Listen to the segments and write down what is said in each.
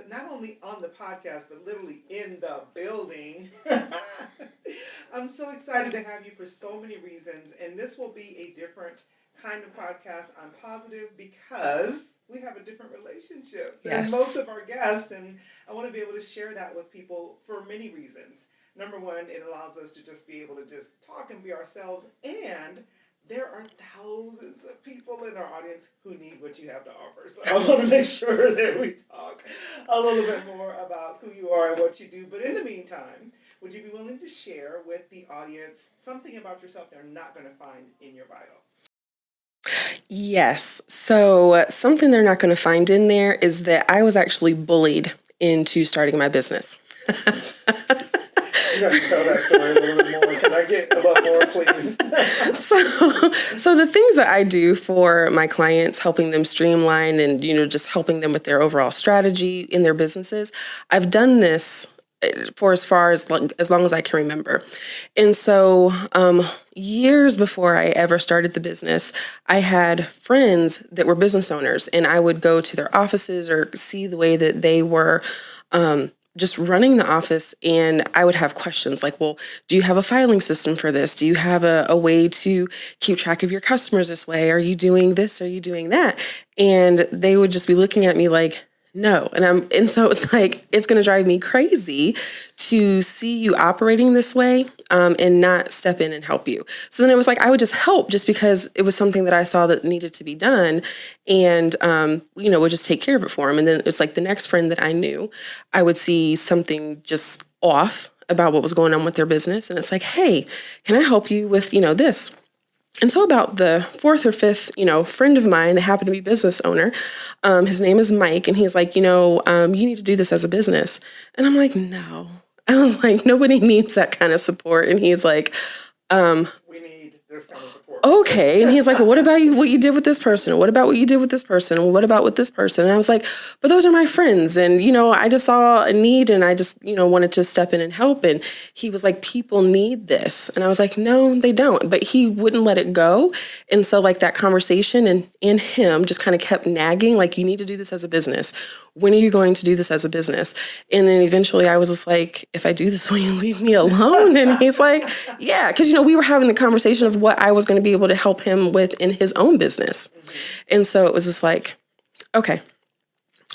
not only on the podcast, but literally in the building. I'm so excited to have you for so many reasons, and this will be a different kind of podcast. I'm positive because we have a different relationship than most of our guests, and I want to be able to share that with people for many reasons. Number one, it allows us to just be able to just talk and be ourselves, and there are thousands of people in our audience who need what you have to offer. So I want to make sure that we talk a little bit more about who you are and what you do. But in the meantime, would you be willing to share with the audience something about yourself they're not going to find in your bio? Yes. So something they're not going to find in there is that I was actually bullied into starting my business. You have to tell that story a little bit more. Can I get a lot more, please? So the things that I do for my clients, helping them streamline and, just helping them with their overall strategy in their businesses, I've done this for as long as I can remember. And so years before I ever started the business, I had friends that were business owners, and I would go to their offices or see the way that they were just running the office, and I would have questions like, well, do you have a filing system for this? Do you have a way to keep track of your customers this way? Are you doing this? Are you doing that? And they would just be looking at me like, no. And so it's like, it's going to drive me crazy to see you operating this way and not step in and help you. So then it was like, I would just help just because it was something that I saw that needed to be done, and, would just take care of it for them. And then it's like the next friend that I knew, I would see something just off about what was going on with their business. And it's like, hey, can I help you with, this? And so about the fourth or fifth, friend of mine that happened to be a business owner, his name is Mike, and he's like, you need to do this as a business. And I'm like, no. I was like, nobody needs that kind of support. And he's like, we need this kind of support. Okay. And he's like, well, what about what you did with this person? What about what you did with this person? And what about with this person? And I was like, but those are my friends. And, I just saw a need, and I just, wanted to step in and help. And he was like, people need this. And I was like, no, they don't. But he wouldn't let it go. And so like that conversation and him just kind of kept nagging, like, you need to do this as a business. When are you going to do this as a business? And then eventually I was just like, if I do this, will you leave me alone? And he's like, yeah, because, we were having the conversation of what I was going to be able to help him with in his own business. Mm-hmm. And so it was just like, okay.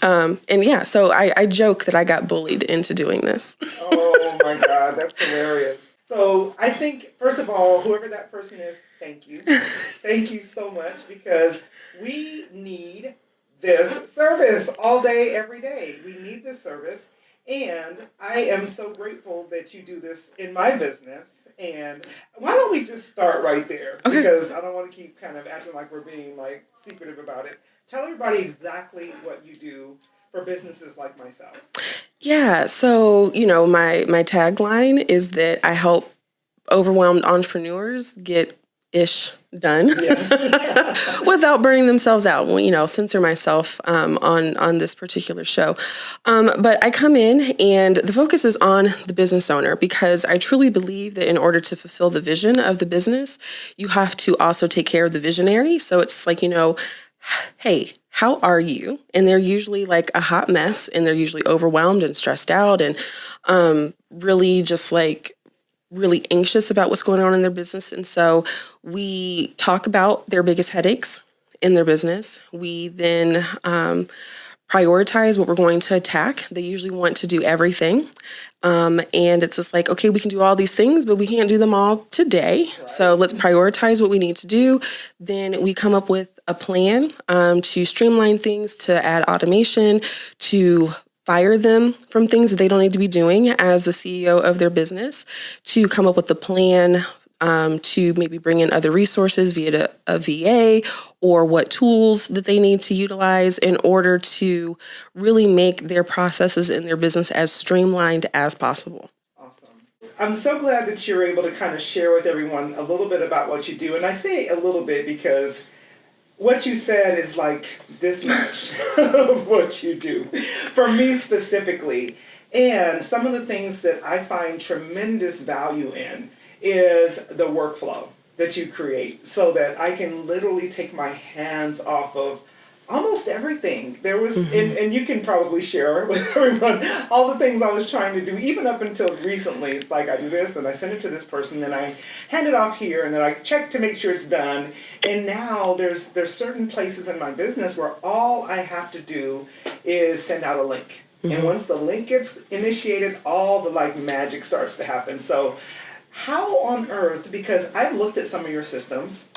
So I joke that I got bullied into doing this. Oh my God, that's hilarious. So I think, first of all, whoever that person is, thank you. Thank you so much, because we need this service all day, every day. We need this service. And I am so grateful that you do this in my business. And why don't we just start right there? Okay. Because I don't want to keep kind of acting like we're being like secretive about it. Tell everybody exactly what you do for businesses like myself. Yeah. So, my tagline is that I help overwhelmed entrepreneurs get done without burning themselves out. Censor myself on this particular show. But I come in, and the focus is on the business owner, because I truly believe that in order to fulfill the vision of the business, you have to also take care of the visionary. So it's like, hey, how are you? And they're usually like a hot mess, and they're usually overwhelmed and stressed out, and really just like really anxious about what's going on in their business. And so we talk about their biggest headaches in their business. We then prioritize what we're going to attack. They usually want to do everything. And it's just like, okay, we can do all these things, but we can't do them all today. Right. So let's prioritize what we need to do. Then we come up with a plan to streamline things, to add automation, to fire them from things that they don't need to be doing as the CEO of their business, to come up with a plan to maybe bring in other resources via a VA, or what tools that they need to utilize in order to really make their processes in their business as streamlined as possible. Awesome. I'm so glad that you're able to kind of share with everyone a little bit about what you do. And I say a little bit because what you said is like this much of what you do for me specifically. And some of the things that I find tremendous value in is the workflow that you create, so that I can literally take my hands off of almost everything. There was, and you can probably share with everyone all the things I was trying to do, even up until recently. It's like I do this, then I send it to this person, then I hand it off here, and then I check to make sure it's done. And now there's certain places in my business where all I have to do is send out a link. And once the link gets initiated, all the like magic starts to happen. So how on earth, because I've looked at some of your systems,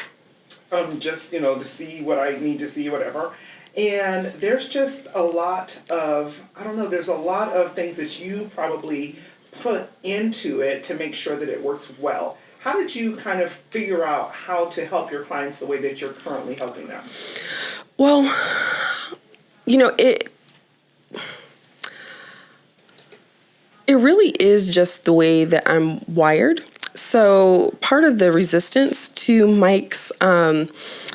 just, to see what I need to see, whatever. And there's just a lot of, I don't know, there's a lot of things that you probably put into it to make sure that it works well. How did you kind of figure out how to help your clients the way that you're currently helping them? Well, it really is just the way that I'm wired. So part of the resistance to Mike's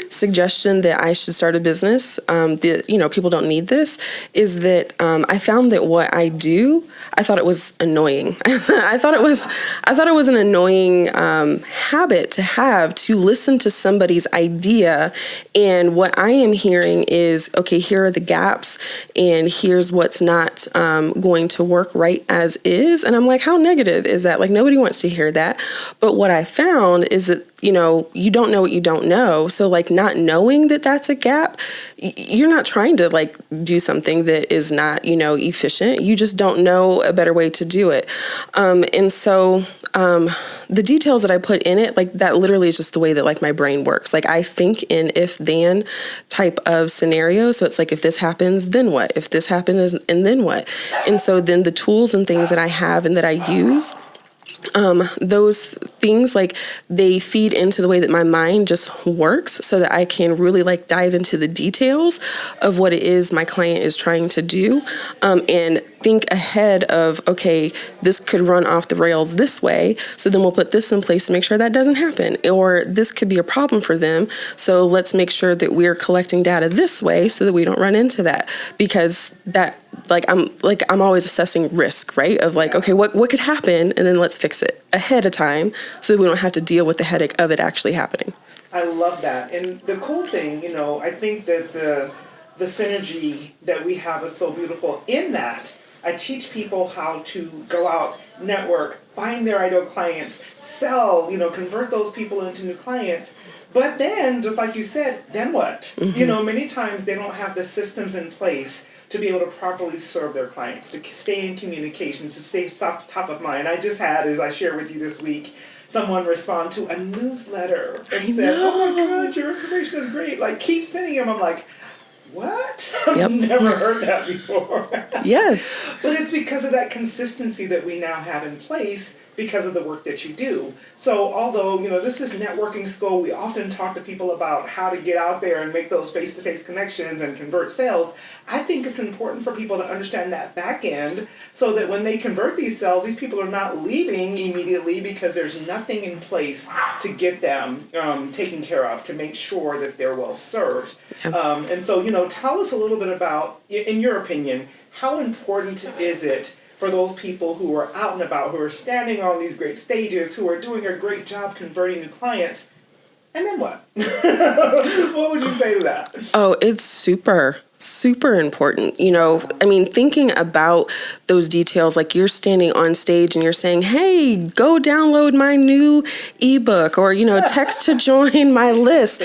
suggestion that I should start a business, people don't need this, is that I found that what I do, I thought it was annoying. I thought it was an annoying habit to have, to listen to somebody's idea, and what I am hearing is, okay, here are the gaps, and here's what's not going to work right as is. And I'm like, how negative is that? Like, nobody wants to hear that. But what I found is that, you don't know what you don't know. So like, not knowing that that's a gap, you're not trying to like do something that is not, efficient. You just don't know a better way to do it. And so the details that I put in it, like that literally is just the way that like my brain works. Like I think in if-then type of scenario. So it's like, if this happens, then what? If this happens, and then what? And so then the tools and things that I have and that I use, those things, like they feed into the way that my mind just works, so that I can really like dive into the details of what it is my client is trying to do, and think ahead of, okay, this could run off the rails this way, so then we'll put this in place to make sure that doesn't happen. Or this could be a problem for them, so let's make sure that we're collecting data this way so that we don't run into that. Because that, I'm always assessing risk, right? Of like, okay, what could happen, and then let's fix it ahead of time so that we don't have to deal with the headache of it actually happening. I love that. And the cool thing, I think that the synergy that we have is so beautiful in that I teach people how to go out, network, find their ideal clients, sell, convert those people into new clients. But then, just like you said, then what? Many times they don't have the systems in place to be able to properly serve their clients, to stay in communications, to stay top of mind. I just had, as I shared with you this week, someone respond to a newsletter and said, "Oh my God, your information is great. Like, keep sending them." I'm like, what? I've never heard that before. Yes. But it's because of that consistency that we now have in place because of the work that you do. So although, this is networking school, we often talk to people about how to get out there and make those face-to-face connections and convert sales. I think it's important for people to understand that back end so that when they convert these sales, these people are not leaving immediately because there's nothing in place to get them taken care of, to make sure that they're well served. Yeah. And so, tell us a little bit about, in your opinion, how important is it for those people who are out and about, who are standing on these great stages, who are doing a great job converting new clients, and then what? What would you say to that? Oh, it's super important. Thinking about those details, like you're standing on stage and you're saying, "Hey, go download my new ebook," or, text to join my list.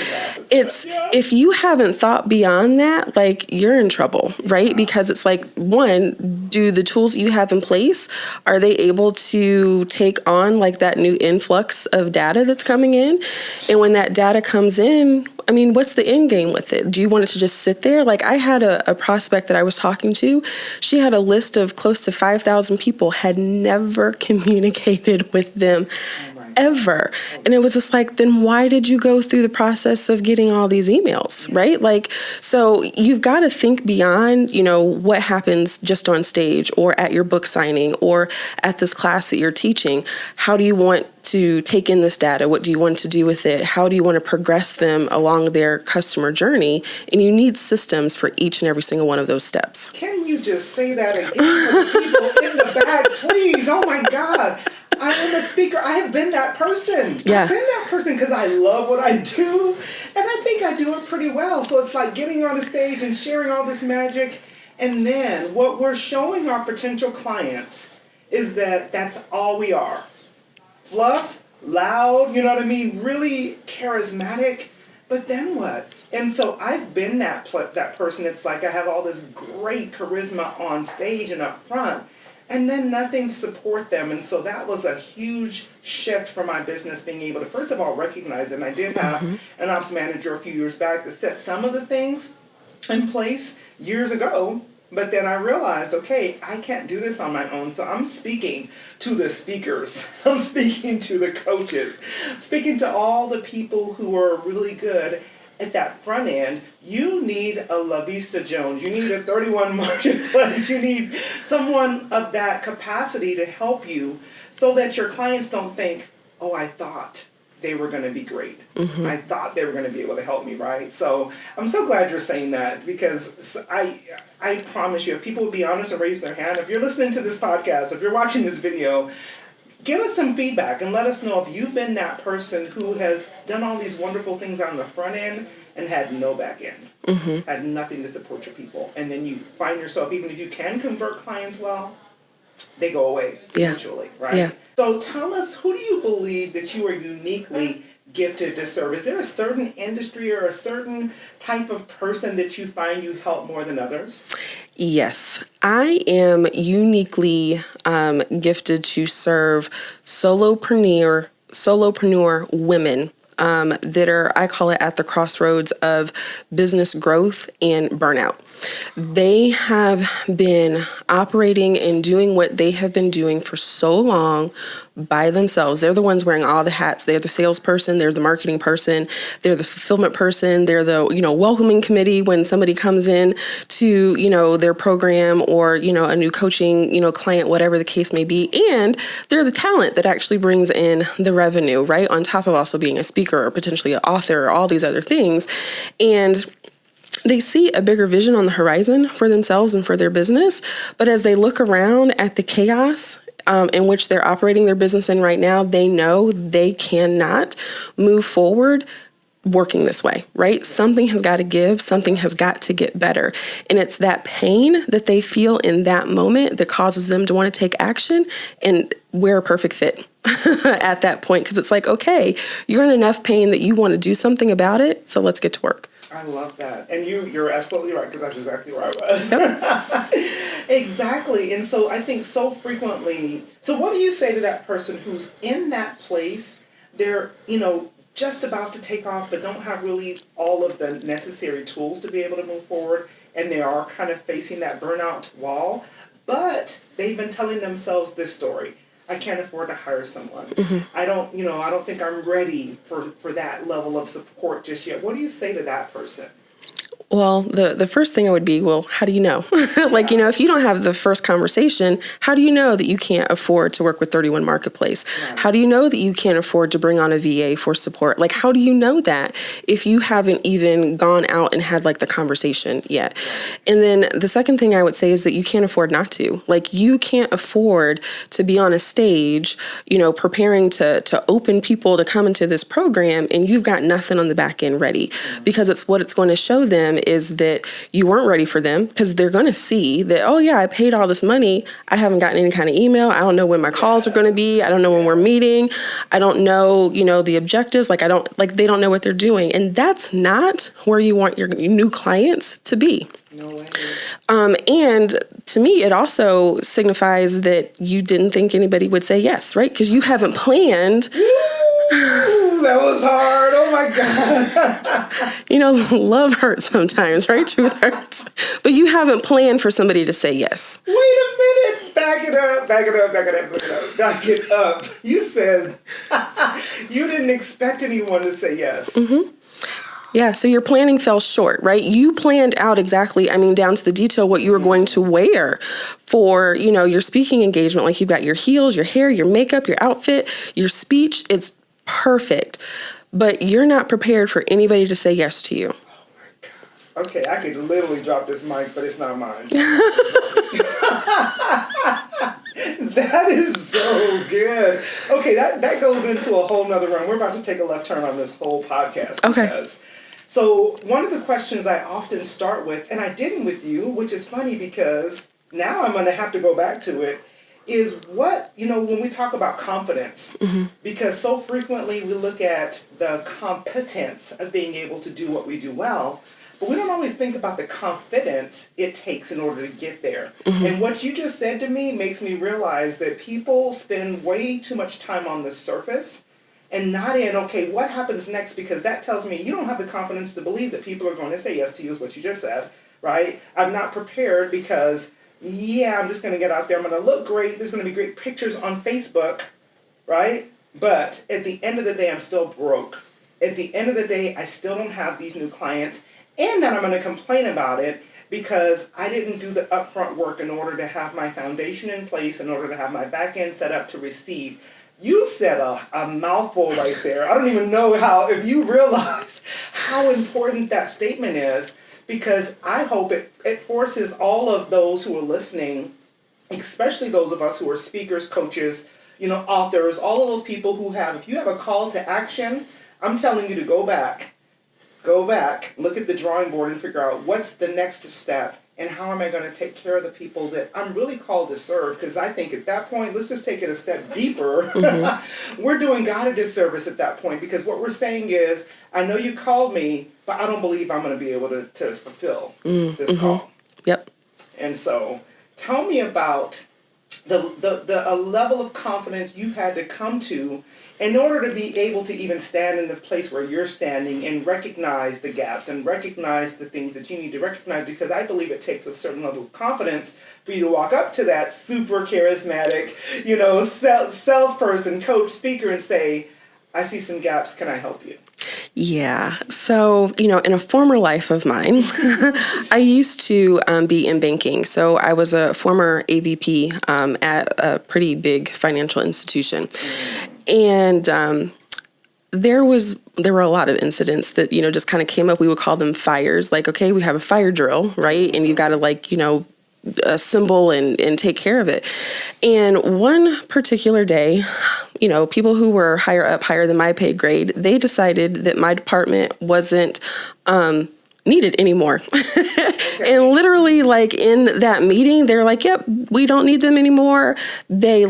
It's, if you haven't thought beyond that, like you're in trouble, right? Because it's like, one, do the tools you have in place, are they able to take on like that new influx of data that's coming in? And when that data comes in, what's the end game with it? Do you want it to just sit there? Like I had a prospect that I was talking to. She had a list of close to 5,000 people, had never communicated with them ever. And it was just like, then why did you go through the process of getting all these emails, right? Like, so you've got to think beyond, what happens just on stage or at your book signing or at this class that you're teaching. How do you want to take in this data? What do you want to do with it? How do you want to progress them along their customer journey? And you need systems for each and every single one of those steps. Can you just say that again for the people in the back, please? Oh my God. I am a speaker. I have been that person. Yeah. I've been that person because I love what I do, and I think I do it pretty well. So it's like getting on a stage and sharing all this magic, and then what we're showing our potential clients is that that's all we are. Fluff, loud, you know what I mean? Really charismatic, but then what? And so I've been that person. It's like I have all this great charisma on stage and up front, and then nothing to support them. And so that was a huge shift for my business, being able to, first of all, recognize it. And I did have an ops manager a few years back that set some of the things in place years ago. But then I realized, okay, I can't do this on my own. So I'm speaking to the speakers. I'm speaking to the coaches. I'm speaking to all the people who are really good at that front end. You need a VISTA Jones. You need a 31 Marketplace. You need someone of that capacity to help you so that your clients don't think, oh, I thought they were going to be great. I thought they were going to be able to help me, right? So I'm so glad you're saying that, because I promise you, if people would be honest and raise their hand, if you're listening to this podcast, if you're watching this video, give us some feedback and let us know if you've been that person who has done all these wonderful things on the front end and had no back end, had nothing to support your people. And then you find yourself, even if you can convert clients well, they go away eventually, right? Yeah. So tell us, who do you believe that you are uniquely gifted to serve? Is there a certain industry or a certain type of person that you find you help more than others? Yes, I am uniquely gifted to serve solopreneur women that are, I call it, at the crossroads of business growth and burnout. They have been operating and doing what they have been doing for so long by themselves. They're the ones wearing all the hats. They're the salesperson, they're the marketing person, they're the fulfillment person, they're the, welcoming committee when somebody comes in to, their program or, a new coaching, client, whatever the case may be. And they're the talent that actually brings in the revenue, right? On top of also being a speaker or potentially an author or all these other things. And they see a bigger vision on the horizon for themselves and for their business. But as they look around at the chaos in which they're operating their business in right now, they know they cannot move forward working this way, right? Something has got to give, something has got to get better. And it's that pain that they feel in that moment that causes them to want to take action, and we're a perfect fit at that point, because it's like, okay, you're in enough pain that you want to do something about it, so let's get to work. I love that. And you're absolutely right, because that's exactly where I was. Yep. Exactly. And so I think so frequently, so what do you say to that person who's in that place, they're, just about to take off, but don't have really all of the necessary tools to be able to move forward, and they are kind of facing that burnout wall, but they've been telling themselves this story: I can't afford to hire someone. I don't think I'm ready for that level of support just yet. What do you say to that person? Well, the first thing I would be, well, how do you know? If you don't have the first conversation, how do you know that you can't afford to work with 31 Marketplace? Right. How do you know that you can't afford to bring on a VA for support? Like, how do you know that if you haven't even gone out and had the conversation yet? And then the second thing I would say is that you can't afford not to. You can't afford to be on a stage, preparing to open people to come into this program, and you've got nothing on the back end ready, because it's what it's going to show them is that you weren't ready for them, because they're going to see that, oh yeah, I paid all this money, I haven't gotten any kind of email, I don't know when my calls are going to be, I don't know when we're meeting, I don't know, the objectives, they don't know what they're doing. And that's not where you want your new clients to be. No way. And to me, it also signifies that you didn't think anybody would say yes, right? Because you haven't planned. Ooh, that was hard. Oh my God. Love hurts sometimes, right? Truth hurts. But you haven't planned for somebody to say yes. Wait a minute. Back it up. You said you didn't expect anyone to say yes. Yeah, so your planning fell short, right? You planned out exactly, down to the detail, what you were going to wear for, your speaking engagement. You've got your heels, your hair, your makeup, your outfit, your speech. It's perfect. But you're not prepared for anybody to say yes to you. Oh my God. Okay, I could literally drop this mic, but it's not mine. That is so good. good. Okay, that goes into a whole nother room. We're about to take a left turn on this whole podcast. Okay. So one of the questions I often start with, and I didn't with you, which is funny because now I'm going to have to go back to it, is what, when we talk about confidence, because so frequently we look at the competence of being able to do what we do well, but we don't always think about the confidence it takes in order to get there. And what you just said to me makes me realize that people spend way too much time on the surface and not in, okay, what happens next? Because that tells me you don't have the confidence to believe that people are going to say yes to you, is what you just said, right? I'm not prepared because, I'm just going to get out there. I'm going to look great. There's going to be great pictures on Facebook, right? But at the end of the day, I'm still broke. At the end of the day, I still don't have these new clients. And then I'm going to complain about it because I didn't do the upfront work in order to have my foundation in place, in order to have my back end set up to receive. You said a mouthful right there. I don't even know if you realize how important that statement is, because I hope it forces all of those who are listening, especially those of us who are speakers, coaches, authors, all of those people who if you have a call to action, I'm telling you to go back, look at the drawing board and figure out what's the next step and how am I going to take care of the people that I'm really called to serve. Because I think at that point, let's just take it a step deeper. We're doing God a disservice at that point, because what we're saying is, I know you called me, but I don't believe I'm going to be able to fulfill this call. Yep. And so tell me about the level of confidence you've had to come to in order to be able to even stand in the place where you're standing and recognize the gaps and recognize the things that you need to recognize, because I believe it takes a certain level of confidence for you to walk up to that super charismatic, salesperson, coach, speaker and say, I see some gaps, can I help you? Yeah. So, in a former life of mine, I used to be in banking. So I was a former AVP at a pretty big financial institution. And there were a lot of incidents that, just kind of came up. We would call them fires. Like, okay, we have a fire drill, right? And you've got to assemble and take care of it. And one particular day, people who were higher than my pay grade, they decided that my department wasn't needed anymore. And literally, in that meeting, they're like, yep, we don't need them anymore. They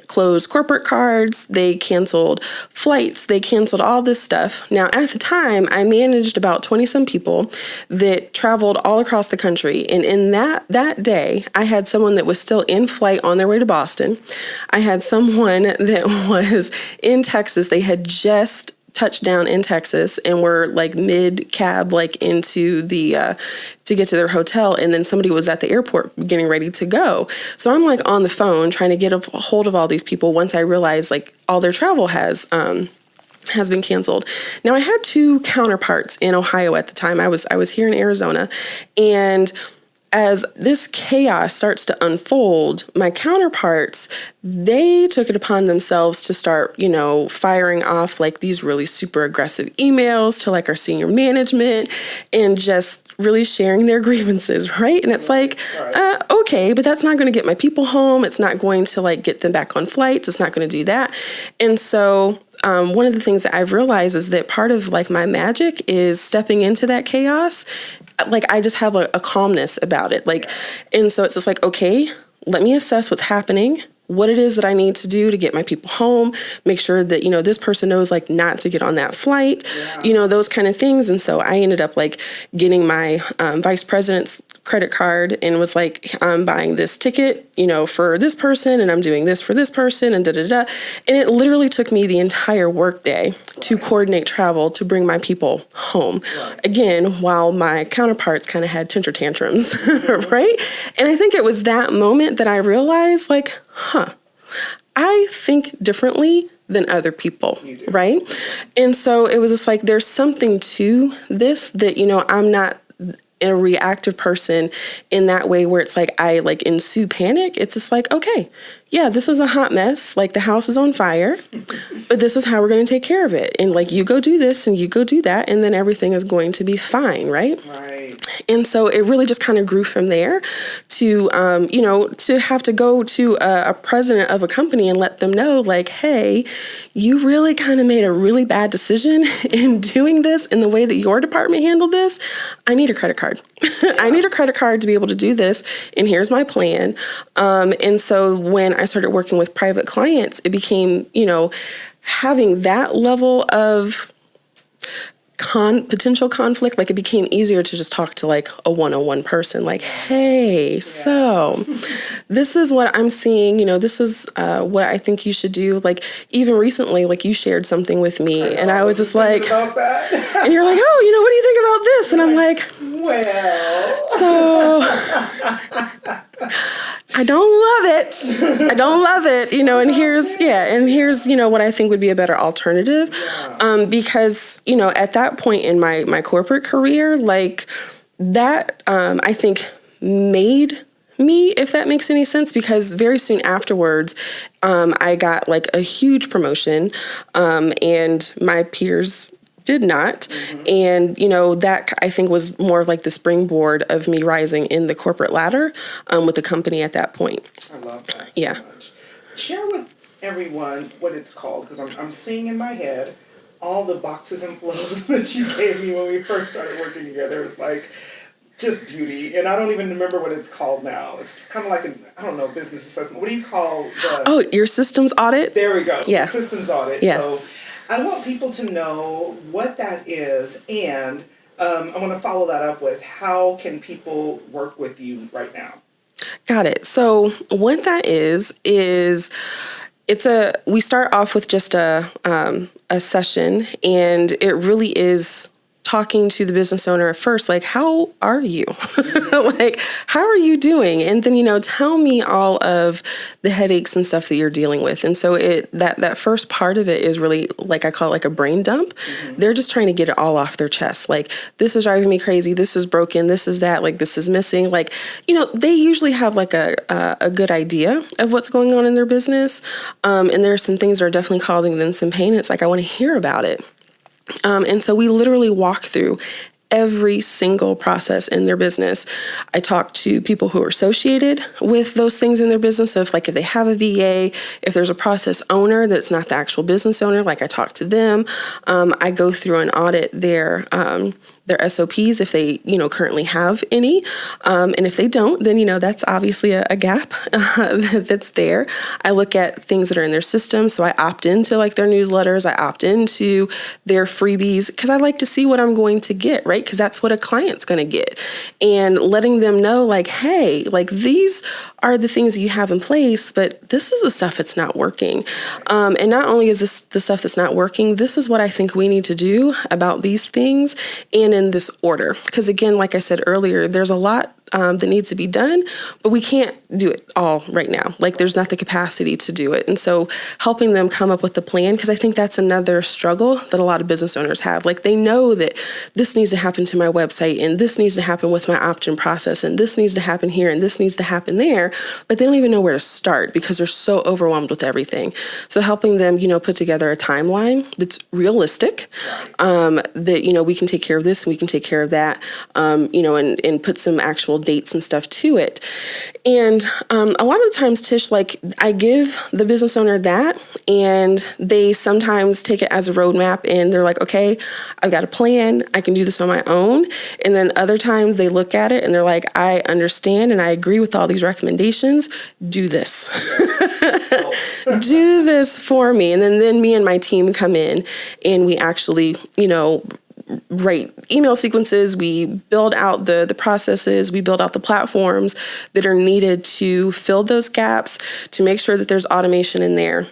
closed corporate cards, they canceled flights, they canceled all this stuff. Now, at the time, I managed about 20 some people that traveled all across the country. And in that day, I had someone that was still in flight on their way to Boston. I had someone that was in Texas. They had just touched down in Texas and were mid cab into the to get to their hotel, and then somebody was at the airport getting ready to go. So I'm on the phone trying to get a hold of all these people once I realized all their travel has been canceled. Now, I had two counterparts in Ohio at the time. I was here in Arizona, and as this chaos starts to unfold, my counterparts, they took it upon themselves to start, firing off these really super aggressive emails to our senior management and just really sharing their grievances, right? And it's okay, but that's not going to get my people home. It's not going to get them back on flights. It's not going to do that. And so one of the things that I've realized is that part of my magic is stepping into that chaos. I just have a calmness about it. And so it's just okay, let me assess what's happening, what it is that I need to do to get my people home, make sure that, this person knows not to get on that flight, those kind of things. And so I ended up getting my vice president's credit card and was I'm buying this ticket, for this person, and I'm doing this for this person, and da-da-da. And it literally took me the entire workday to coordinate travel to bring my people home. Again, while my counterparts kind of had temper tantrums, right? And I think it was that moment that I realized, I think differently than other people, right? And so it was just there's something to this that, I'm not a reactive person in that way where it's I ensue panic. It's just okay, yeah, this is a hot mess. The house is on fire, but this is how we're going to take care of it. And you go do this and you go do that, and then everything is going to be fine, right? Right. And so it really just kind of grew from there to, to have to go to a president of a company and let them know, like, hey, you really kind of made a really bad decision in doing this in the way that your department handled this. I need a credit card. I need a credit card to be able to do this. And here's my plan. And so when I started working with private clients, it became, having that level of potential conflict, like it became easier to just talk to like a one-on-one person, like, hey, so this is what I'm seeing, this is what I think you should do. Like even recently, like you shared something with me and I was just like, and you're like, oh, what do you think about this? And I'm like, well, so I don't love it, and here's what I think would be a better alternative. Because, at that point in my corporate career, like that, I think made me, if that makes any sense, because very soon afterwards, I got like a huge promotion, and my peers did not. And, that I think was more of like the springboard of me rising in the corporate ladder with the company at that point. I love that so yeah. much. Share with everyone what it's called, because I'm seeing in my head all the boxes and flows that you gave me when we first started working together. It's like just beauty. And I don't even remember what it's called now. It's kind of like business assessment. What do you call your systems audit? There we go. Yeah. The systems audit. Yeah. So I want people to know what that is, and I want to follow that up with how can people work with you right now? Got it. So what that is we start off with just a session, and it really is talking to the business owner at first, like, how are you? Like, how are you doing? And then, tell me all of the headaches and stuff that you're dealing with. And so that first part of it is really, like I call it like a brain dump. They're just trying to get it all off their chest. Like, this is driving me crazy. This is broken. This is that. Like, this is missing. Like, they usually have like a good idea of what's going on in their business. And there are some things that are definitely causing them some pain. It's like, I want to hear about it. And so we literally walk through every single process in their business. I talk to people who are associated with those things in their business. So if they have a VA, if there's a process owner that's not the actual business owner, like I talk to them. I go through and audit their SOPs if they, currently have any. And if they don't, then, that's obviously a gap that's there. I look at things that are in their system. So I opt into like their newsletters. I opt into their freebies because I like to see what I'm going to get, right? Because that's what a client's going to get. And letting them know like, hey, like these are the things that you have in place, but this is the stuff that's not working. And not only is this the stuff that's not working, this is what I think we need to do about these things and in this order. Because again, like I said earlier, there's a lot that needs to be done, but we can't do it all right now. Like there's not the capacity to do it. And so helping them come up with a plan, because I think that's another struggle that a lot of business owners have. Like they know that this needs to happen to my website and this needs to happen with my opt-in process and this needs to happen here and this needs to happen there, but they don't even know where to start because they're so overwhelmed with everything. So helping them, put together a timeline that's realistic, that, we can take care of this and we can take care of that, and put some actual dates and stuff to it. And a lot of the times, Tish, like I give the business owner that and they sometimes take it as a roadmap and they're like, okay, I've got a plan. I can do this on my own. And then other times they look at it and they're like, I understand and I agree with all these recommendations. Do this. Do this for me. And then me and my team come in and we actually, write email sequences, we build out the processes, we build out the platforms that are needed to fill those gaps, to make sure that there's automation in there,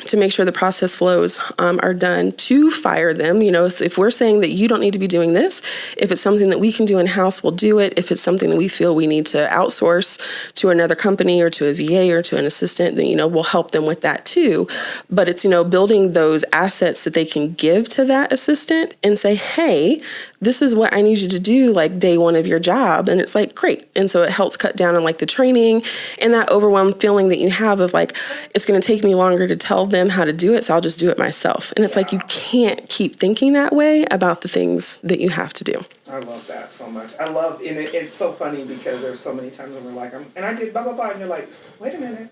to make sure the process flows are done, to fire them. If we're saying that you don't need to be doing this, if it's something that we can do in-house, we'll do it. If it's something that we feel we need to outsource to another company or to a VA or to an assistant, then, we'll help them with that too. But it's, building those assets that they can give to that assistant and say, hey, this is what I need you to do like day one of your job. And it's like, great. And so it helps cut down on like the training and that overwhelmed feeling that you have of like, it's going to take me longer to tell them how to do it. So I'll just do it myself. And it's like, you can't keep thinking that way about the things that you have to do. I love that so much. I love, and it's so funny because there's so many times when we're like, and I did blah, blah, blah. And you're like, wait a minute.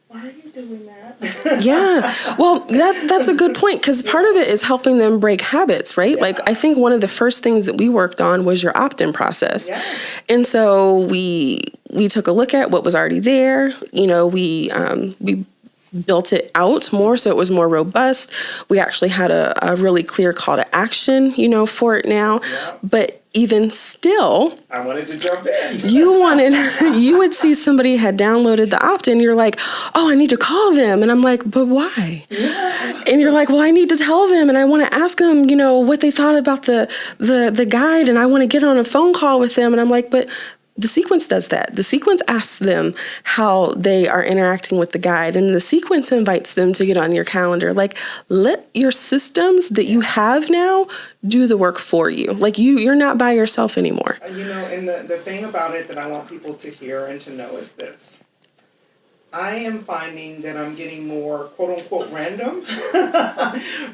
Why are you doing that? Yeah. Well, that's a good point, because part of it is helping them break habits, right? Yeah. Like, I think one of the first things that we worked on was your opt-in process. Yeah. And so we took a look at what was already there. You know, we built it out more so it was more robust. We actually had a really clear call to action, you know, for it now. Yeah. But even still, I wanted to jump in. You would see somebody had downloaded the opt-in. You're like, oh, I need to call them. And I'm like, but why? Yeah. And you're like, well, I need to tell them. And I want to ask them, you know, what they thought about the guide. And I want to get on a phone call with them. And I'm like, but the sequence does that. The sequence asks them how they are interacting with the guide, and the sequence invites them to get on your calendar. Like, let your systems that you have now do the work for you. Like, you're not by yourself anymore. You know, and the thing about it that I want people to hear and to know is this. I am finding that I'm getting more quote unquote random,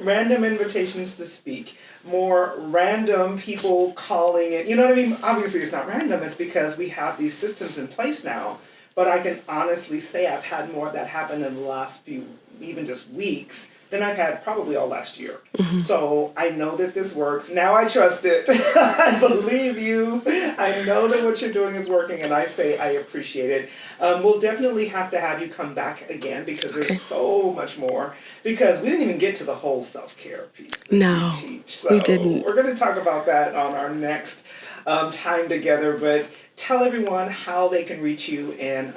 random invitations to speak. More random people calling it. You know what I mean? Obviously, it's not random. It's because we have these systems in place now. But I can honestly say I've had more of that happen in the last few, even just weeks, than I've had probably all last year. Mm-hmm. So I know that this works. Now I trust it. I believe you. I know that what you're doing is working, and I say I appreciate it. We'll definitely have to have you come back again because there's so much more. Because we didn't even get to the whole self-care piece. No, we didn't. We're going to talk about that on our next time together. But tell everyone how they can reach you and,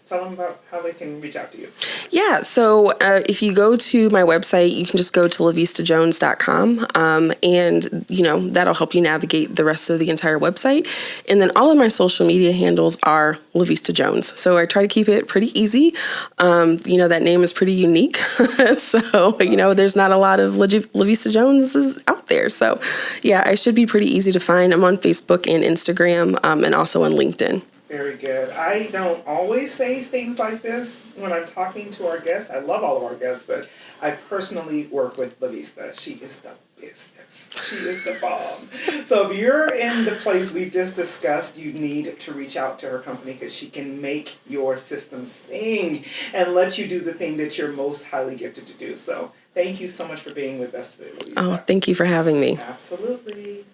tell them about how they can reach out to you. Yeah, so if you go to my website, you can just go to lavistajones.com, and, you know, that'll help you navigate the rest of the entire website. And then all of my social media handles are LaVista Jones. So I try to keep it pretty easy. You know, that name is pretty unique. So, you know, there's not a lot of LaVista Joneses out there. So, yeah, I should be pretty easy to find. I'm on Facebook and Instagram, and also on LinkedIn. Very good. I don't always say things like this when I'm talking to our guests. I love all of our guests, but I personally work with LaVista. She is the business. She is the bomb. So if you're in the place we've just discussed, you need to reach out to her company because she can make your system sing and let you do the thing that you're most highly gifted to do. So thank you so much for being with us today, LaVista. Oh, thank you for having me. Absolutely.